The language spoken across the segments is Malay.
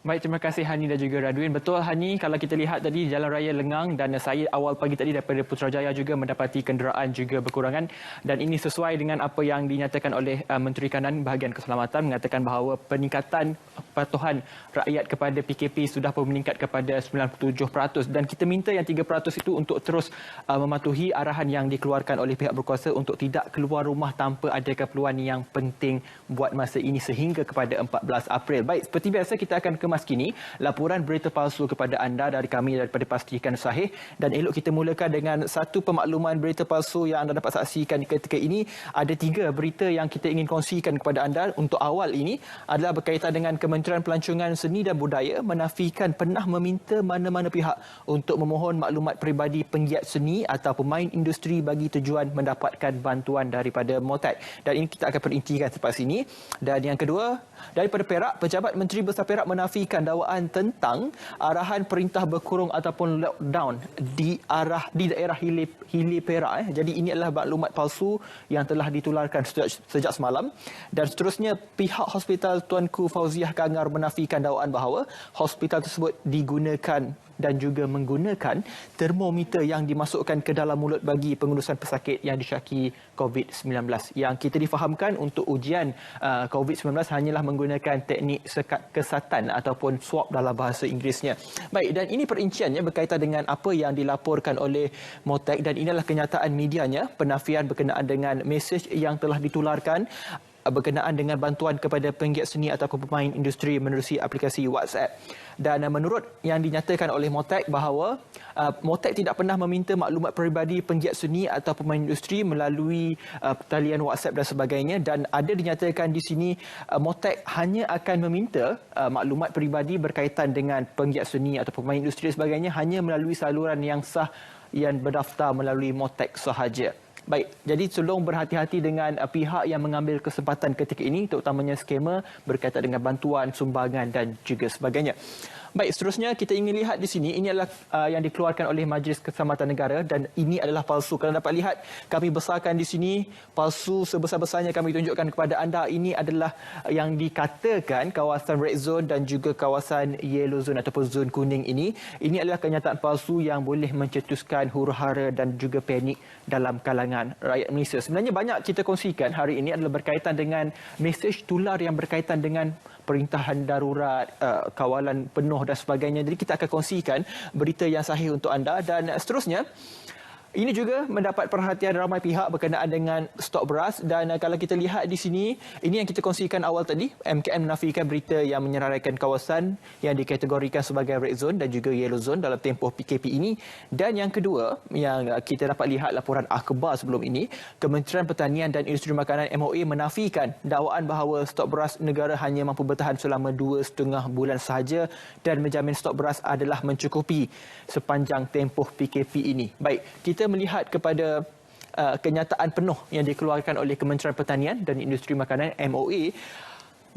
Baik, terima kasih Hani dan juga Radwin. Betul Hani, kalau kita lihat tadi jalan raya lengang dan saya awal pagi tadi daripada Putrajaya juga mendapati kenderaan juga berkurangan dan ini sesuai dengan apa yang dinyatakan oleh Menteri Kanan Bahagian Keselamatan mengatakan bahawa peningkatan patuhan rakyat kepada PKP sudah pun meningkat kepada 97% dan kita minta yang 3% itu untuk terus mematuhi arahan yang dikeluarkan oleh pihak berkuasa untuk tidak keluar rumah tanpa ada keperluan yang penting buat masa ini sehingga kepada 14 April. Baik, seperti biasa kita akan kemas kini laporan berita palsu kepada anda dari kami daripada Pastikan Sahih dan elok kita mulakan dengan satu pemakluman berita palsu yang anda dapat saksikan ketika ini. Ada 3 berita yang kita ingin kongsikan kepada anda. Untuk awal ini adalah berkaitan dengan Kementerian Pelancongan Seni dan Budaya menafikan pernah meminta mana-mana pihak untuk memohon maklumat peribadi penggiat seni atau pemain industri bagi tujuan mendapatkan bantuan daripada MOTAC. Dan ini kita akan perintikan selepas ini. Dan yang kedua, daripada Perak, Pejabat Menteri Besar Perak menafikan dakwaan tentang arahan perintah berkurung ataupun lockdown di daerah Hilir Perak. Jadi ini adalah maklumat palsu yang telah ditularkan sejak semalam. Dan seterusnya, pihak Hospital Tuanku Fauziah Kangar menafikan dakwaan bahawa hospital tersebut digunakan dan juga menggunakan termometer yang dimasukkan ke dalam mulut bagi pengurusan pesakit yang disyaki COVID-19. Yang kita difahamkan untuk ujian COVID-19 hanyalah menggunakan teknik sekat kesatan ataupun swab dalam bahasa Inggerisnya. Baik, dan ini perinciannya berkaitan dengan apa yang dilaporkan oleh MOTAC dan inilah kenyataan medianya, penafian berkenaan dengan mesej yang telah ditularkan berkenaan dengan bantuan kepada penggiat seni atau pemain industri menerusi aplikasi WhatsApp. Dan menurut yang dinyatakan oleh MOTAC bahawa MOTAC tidak pernah meminta maklumat peribadi penggiat seni atau pemain industri melalui talian WhatsApp dan sebagainya, dan ada dinyatakan di sini MOTAC hanya akan meminta maklumat peribadi berkaitan dengan penggiat seni atau pemain industri dan sebagainya hanya melalui saluran yang sah yang berdaftar melalui MOTAC sahaja. Baik, jadi tolong berhati-hati dengan pihak yang mengambil kesempatan ketika ini, terutamanya skema berkaitan dengan bantuan, sumbangan dan juga sebagainya. Baik, seterusnya kita ingin lihat di sini, ini adalah yang dikeluarkan oleh Majlis Keselamatan Negara dan ini adalah palsu. Kalau dapat lihat, kami besarkan di sini, palsu sebesar-besarnya kami tunjukkan kepada anda. Ini adalah yang dikatakan kawasan red zone dan juga kawasan yellow zone ataupun zon kuning ini. Ini adalah kenyataan palsu yang boleh mencetuskan huru-hara dan juga panik dalam kalangan rakyat Malaysia. Sebenarnya banyak kita kongsikan hari ini adalah berkaitan dengan mesej tular yang berkaitan dengan perintahan darurat, kawalan penuh dan sebagainya. Jadi kita akan kongsikan berita yang sahih untuk anda. Dan seterusnya, ini juga mendapat perhatian ramai pihak berkenaan dengan stok beras. Dan kalau kita lihat di sini, ini yang kita kongsikan awal tadi, MKN menafikan berita yang menyeraikan kawasan yang dikategorikan sebagai red zone dan juga yellow zone dalam tempoh PKP ini. Dan yang kedua, yang kita dapat lihat laporan akhbar sebelum ini, Kementerian Pertanian dan Industri Makanan MOA menafikan dakwaan bahawa stok beras negara hanya mampu bertahan selama 2,5 bulan sahaja dan menjamin stok beras adalah mencukupi sepanjang tempoh PKP ini. Baik, kita melihat kepada kenyataan penuh yang dikeluarkan oleh Kementerian Pertanian dan Industri Makanan MOA.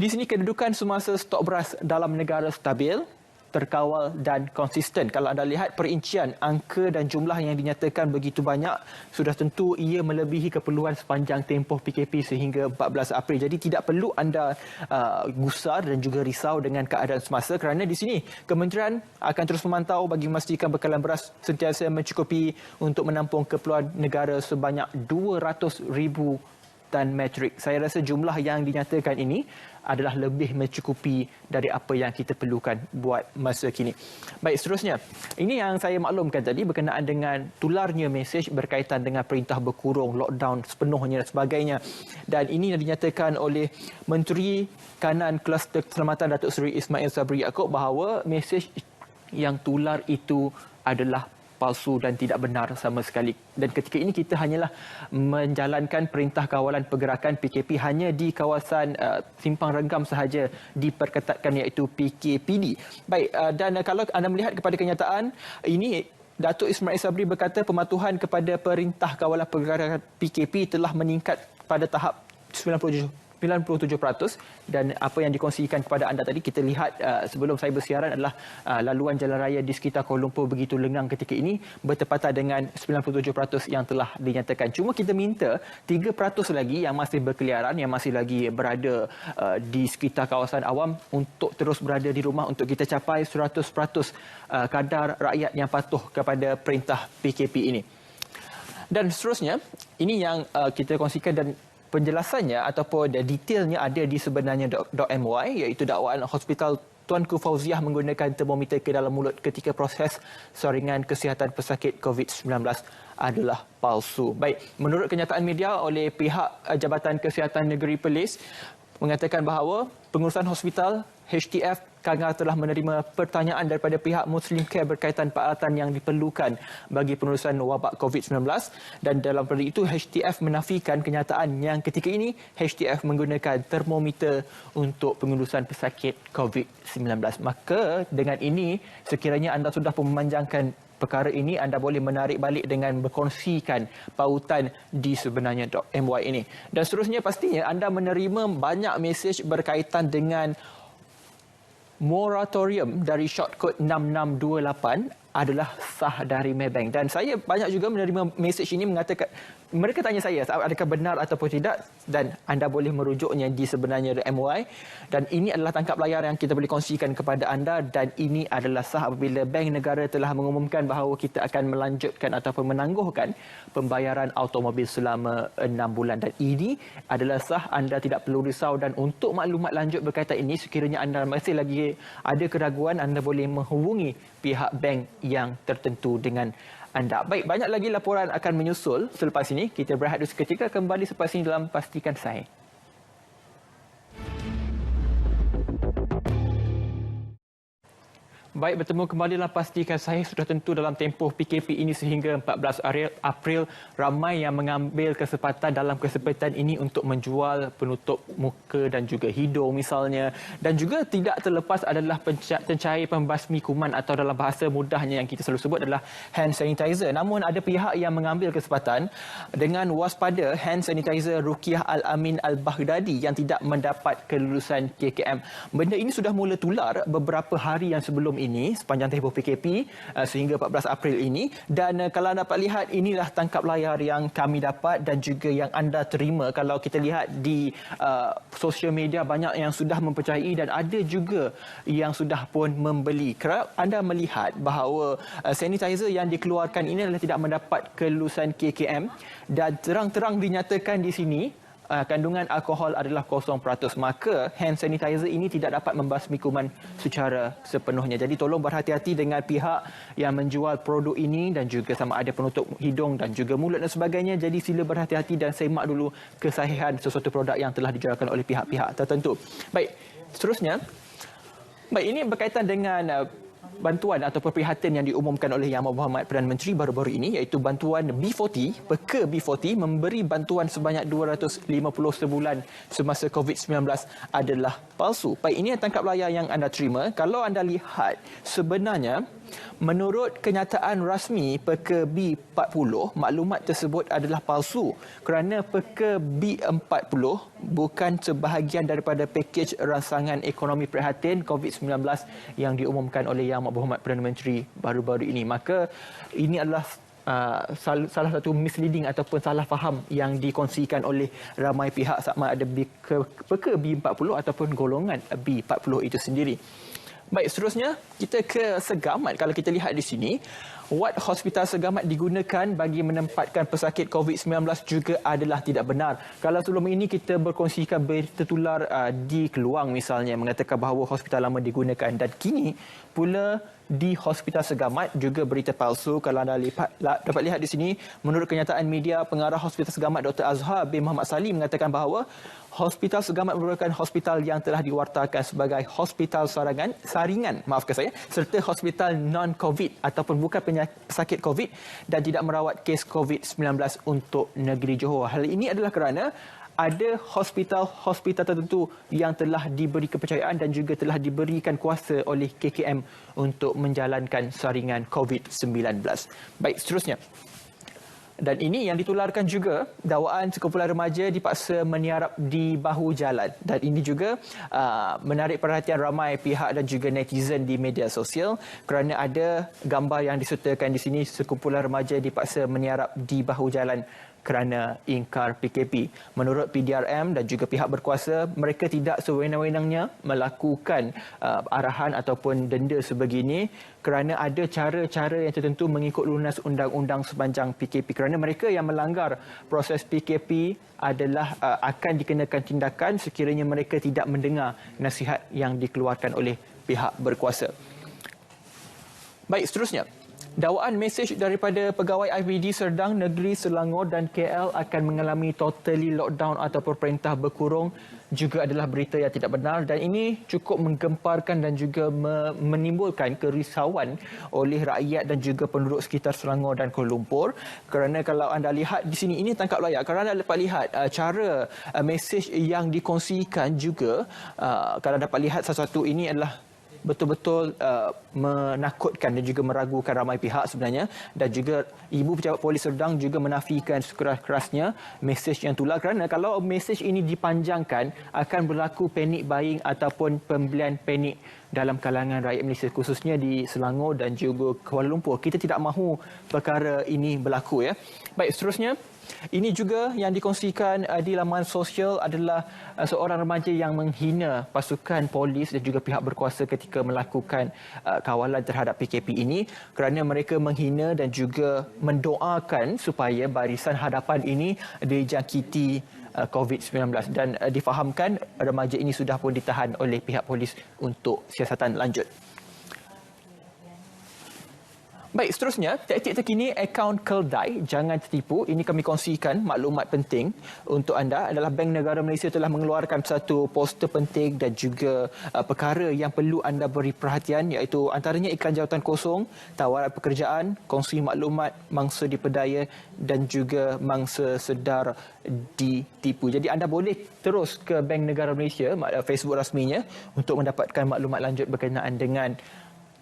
Di sini kedudukan semasa stok beras dalam negara stabil, terkawal dan konsisten. Kalau anda lihat perincian angka dan jumlah yang dinyatakan begitu banyak, sudah tentu ia melebihi keperluan sepanjang tempoh PKP sehingga 14 April. Jadi tidak perlu anda gusar dan juga risau dengan keadaan semasa kerana di sini kementerian akan terus memantau bagi memastikan bekalan beras sentiasa mencukupi untuk menampung keperluan negara sebanyak 200,000 tan metrik. Saya rasa jumlah yang dinyatakan ini adalah lebih mencukupi dari apa yang kita perlukan buat masa kini. Baik, seterusnya. Ini yang saya maklumkan tadi berkenaan dengan tularnya mesej berkaitan dengan perintah berkurung, lockdown sepenuhnya dan sebagainya. Dan ini yang dinyatakan oleh Menteri Kanan Kluster Keselamatan Datuk Seri Ismail Sabri Yaakob bahawa mesej yang tular itu adalah palsu dan tidak benar sama sekali. Dan ketika ini kita hanyalah menjalankan perintah kawalan pergerakan PKP hanya di kawasan Simpang Renggam sahaja diperketatkan, iaitu PKPD. Baik, dan kalau anda melihat kepada kenyataan ini, Datuk Ismail Sabri berkata pematuhan kepada perintah kawalan pergerakan PKP telah meningkat pada tahap 97%. 97%. Dan apa yang dikongsikan kepada anda tadi, kita lihat sebelum saya bersiaran adalah laluan jalan raya di sekitar Kuala Lumpur begitu lengang ketika ini, bertepatan dengan 97% yang telah dinyatakan. Cuma kita minta 3% lagi yang masih berkeliaran, yang masih lagi berada di sekitar kawasan awam untuk terus berada di rumah untuk kita capai 100% kadar rakyat yang patuh kepada perintah PKP ini. Dan seterusnya, ini yang kita kongsikan dan penjelasannya ataupun detailnya ada di sebenarnya .my, iaitu dakwaan Hospital Tuanku Fauziah menggunakan termometer ke dalam mulut ketika proses saringan kesihatan pesakit COVID-19 adalah palsu. Baik, menurut kenyataan media oleh pihak Jabatan Kesihatan Negeri Perlis, mengatakan bahawa pengurusan hospital HTF Kangar telah menerima pertanyaan daripada pihak Muslim Care berkaitan peralatan yang diperlukan bagi pengurusan wabak COVID-19, dan dalam perkara itu HTF menafikan kenyataan yang ketika ini HTF menggunakan termometer untuk pengurusan pesakit COVID-19. Maka dengan ini, sekiranya anda sudah memanjangkan perkara ini, anda boleh menarik balik dengan berkongsikan pautan di sebenarnya .my ini. Dan seterusnya, pastinya anda menerima banyak mesej berkaitan dengan moratorium dari short code 6628 adalah sah dari Maybank. Dan saya banyak juga menerima mesej ini mengatakan, mereka tanya saya adakah benar ataupun tidak, dan anda boleh merujuknya di sebenarnya MY. Dan ini adalah tangkap layar yang kita boleh kongsikan kepada anda, dan ini adalah sah apabila Bank Negara telah mengumumkan bahawa kita akan melanjutkan ataupun menangguhkan pembayaran automobil selama 6 bulan. Dan ini adalah sah, anda tidak perlu risau. Dan untuk maklumat lanjut berkaitan ini, sekiranya anda masih lagi ada keraguan, anda boleh menghubungi pihak bank yang tertentu dengan anda. Baik, banyak lagi laporan akan menyusul selepas ini. Kita berehat dulu seketika, kembali selepas ini dalam Pastikan Sahih. Baik, bertemu kembali dalam Pastikan Sahih. Sudah tentu dalam tempoh PKP ini sehingga 14 April, ramai yang mengambil kesempatan dalam kesempatan ini untuk menjual penutup muka dan juga hidung misalnya. Dan juga tidak terlepas adalah pencair pembasmi kuman atau dalam bahasa mudahnya yang kita selalu sebut adalah hand sanitizer. Namun ada pihak yang mengambil kesempatan dengan waspada hand sanitizer Rukiah Al-Amin Al-Baghdadi yang tidak mendapat kelulusan KKM. Benda ini sudah mula tular beberapa hari yang sebelum ini, sepanjang tempoh PKP sehingga 14 April ini. Dan kalau anda dapat lihat, inilah tangkap layar yang kami dapat dan juga yang anda terima. Kalau kita lihat di sosial media, banyak yang sudah mempercayai dan ada juga yang sudah pun membeli. Kerana anda melihat bahawa sanitizer yang dikeluarkan ini adalah tidak mendapat kelulusan KKM dan terang-terang dinyatakan di sini kandungan alkohol adalah 0%, maka hand sanitizer ini tidak dapat membasmi kuman secara sepenuhnya. Jadi tolong berhati-hati dengan pihak yang menjual produk ini dan juga sama ada penutup hidung dan juga mulut dan sebagainya. Jadi sila berhati-hati dan semak dulu kesahihan sesuatu produk yang telah dijualkan oleh pihak-pihak tertentu. Baik, seterusnya. Baik, ini berkaitan dengan bantuan ataupun perkhidmatan yang diumumkan oleh Yang Berhormat Perdana Menteri baru-baru ini, iaitu bantuan B40, peka B40 memberi bantuan sebanyak 250 sebulan semasa COVID-19 adalah palsu. Baik, ini tangkap layar yang anda terima. Kalau anda lihat, sebenarnya menurut kenyataan rasmi peka B40, maklumat tersebut adalah palsu kerana peka B40 bukan sebahagian daripada pakej rancangan ekonomi perkhidmatan COVID-19 yang diumumkan oleh Yang Berhormat Perdana Menteri baru-baru ini. Maka ini adalah salah satu misleading ataupun salah faham yang dikongsikan oleh ramai pihak sama ada peka B40 ataupun golongan B40 itu sendiri. Baik, seterusnya kita ke Segamat. Kalau kita lihat di sini, wad hospital Segamat digunakan bagi menempatkan pesakit COVID-19 juga adalah tidak benar. Kalau sebelum ini kita berkongsikan berita tular di Keluang misalnya mengatakan bahawa hospital lama digunakan, dan kini pula di Hospital Segamat juga berita palsu. Kalau anda dapat lihat di sini, menurut kenyataan media, pengarah Hospital Segamat Dr. Azhar bin Muhammad Salim mengatakan bahawa Hospital Segamat merupakan hospital yang telah diwartakan sebagai hospital saringan serta hospital non-COVID ataupun bukan pesakit COVID dan tidak merawat kes COVID-19 untuk negeri Johor. Hal ini adalah kerana ada hospital tertentu yang telah diberi kepercayaan dan juga telah diberikan kuasa oleh KKM untuk menjalankan saringan COVID-19. Baik, seterusnya. Dan ini yang ditularkan juga, dakwaan sekumpulan remaja dipaksa meniarap di bahu jalan. Dan ini juga menarik perhatian ramai pihak dan juga netizen di media sosial kerana ada gambar yang disertakan di sini, sekumpulan remaja dipaksa meniarap di bahu jalan kerana ingkar PKP. Menurut PDRM dan juga pihak berkuasa, mereka tidak sewenang-wenangnya melakukan arahan ataupun denda sebegini kerana ada cara-cara yang tertentu mengikut lunas undang-undang sepanjang PKP. Kerana mereka yang melanggar proses PKP adalah akan dikenakan tindakan sekiranya mereka tidak mendengar nasihat yang dikeluarkan oleh pihak berkuasa. Baik, seterusnya. Dakwaan mesej daripada pegawai IPD Serdang, Negeri Selangor dan KL akan mengalami totally lockdown ataupun perintah berkurung juga adalah berita yang tidak benar, dan ini cukup menggemparkan dan juga menimbulkan kerisauan oleh rakyat dan juga penduduk sekitar Selangor dan Kuala Lumpur. Kerana kalau anda lihat di sini, ini tangkap layar, kerana anda dapat lihat cara mesej yang dikongsikan juga, kalau dapat lihat satu-satu ini adalah betul-betul menakutkan dan juga meragukan ramai pihak sebenarnya, dan juga Ibu Pejabat Polis Serdang juga menafikan sekeras-kerasnya mesej yang tular, kerana kalau mesej ini dipanjangkan akan berlaku panic buying ataupun pembelian panik dalam kalangan rakyat Malaysia, khususnya di Selangor dan juga Kuala Lumpur. Kita tidak mahu perkara ini berlaku, ya. Baik, seterusnya. Ini juga yang dikongsikan di laman sosial adalah seorang remaja yang menghina pasukan polis dan juga pihak berkuasa ketika melakukan kawalan terhadap PKP ini, kerana mereka menghina dan juga mendoakan supaya barisan hadapan ini dijangkiti COVID-19, dan difahamkan remaja ini sudah pun ditahan oleh pihak polis untuk siasatan lanjut. Baik, seterusnya, taktik terkini akaun Keldai, jangan tertipu. Ini kami kongsikan maklumat penting untuk anda adalah Bank Negara Malaysia telah mengeluarkan satu poster penting dan juga perkara yang perlu anda beri perhatian, iaitu antaranya iklan jawatan kosong, tawaran pekerjaan, kongsi maklumat mangsa diperdaya dan juga mangsa sedar ditipu. Jadi anda boleh terus ke Bank Negara Malaysia, Facebook rasminya, untuk mendapatkan maklumat lanjut berkenaan dengan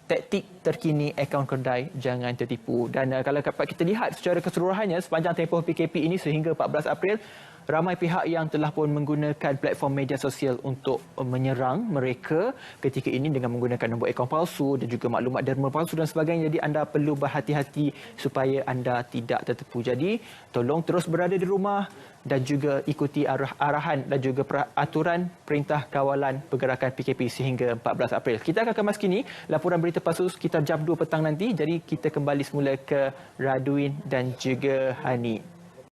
taktik terkini akaun Kedai jangan tertipu. Dan kalau dapat kita lihat secara keseluruhannya sepanjang tempoh PKP ini sehingga 14 April, ramai pihak yang telah pun menggunakan platform media sosial untuk menyerang mereka ketika ini dengan menggunakan nombor akaun palsu dan juga maklumat derma palsu dan sebagainya. Jadi anda perlu berhati-hati supaya anda tidak tertipu. Jadi tolong terus berada di rumah dan juga ikuti arahan dan juga aturan perintah kawalan pergerakan PKP sehingga 14 April. Kita akan kemas kini laporan berita palsu sekitar jam 2 petang nanti. Jadi kita kembali semula ke Radwin dan juga Hani.